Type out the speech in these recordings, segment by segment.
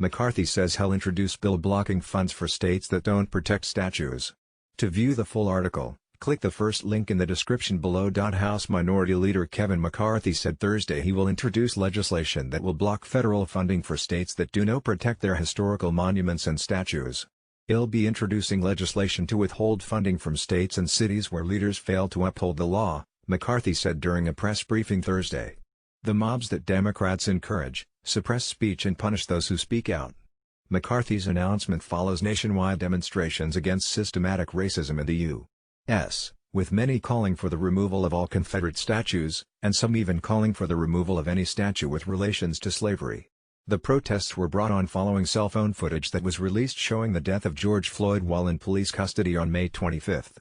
McCarthy says he'll introduce bill blocking funds for states that don't protect statues. To view the full article, click the first link in the description below. House Minority Leader Kevin McCarthy said Thursday he will introduce legislation that will block federal funding for states that do not protect their historical monuments and statues. He'll be introducing legislation to withhold funding from states and cities where leaders fail to uphold the law, McCarthy said during a press briefing Thursday. The mobs that Democrats encourage, suppress speech and punish those who speak out. McCarthy's announcement follows nationwide demonstrations against systematic racism in the U.S., with many calling for the removal of all Confederate statues, and some even calling for the removal of any statue with relations to slavery. The protests were brought on following cell phone footage that was released showing the death of George Floyd while in police custody on May 25.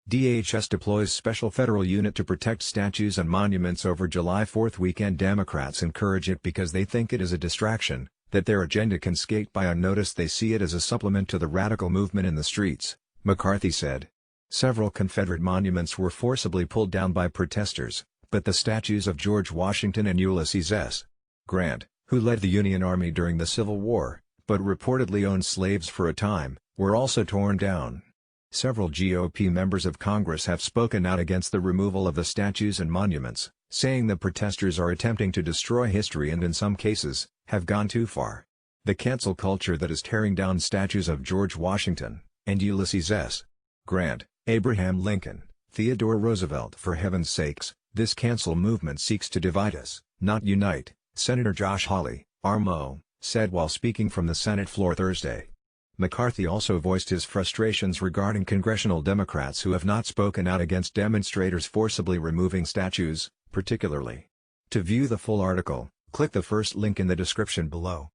DHS deploys special federal unit to protect statues and monuments over July 4. Weekend Democrats encourage it because they think it is a distraction, that their agenda can skate by unnoticed. They see it as a supplement to the radical movement in the streets, McCarthy said. Several Confederate monuments were forcibly pulled down by protesters, but the statues of George Washington and Ulysses S. Grant, who led the Union Army during the Civil War, but reportedly owned slaves for a time, were also torn down. Several GOP members of Congress have spoken out against the removal of the statues and monuments, saying the protesters are attempting to destroy history and in some cases, have gone too far. The cancel culture that is tearing down statues of George Washington, and Ulysses S. Grant, Abraham Lincoln, Theodore Roosevelt. For heaven's sakes, this cancel movement seeks to divide us, not unite, Senator Josh Hawley, RMO, said while speaking from the Senate floor Thursday. McCarthy also voiced his frustrations regarding congressional Democrats who have not spoken out against demonstrators forcibly removing statues, particularly. To view the full article, click the first link in the description below.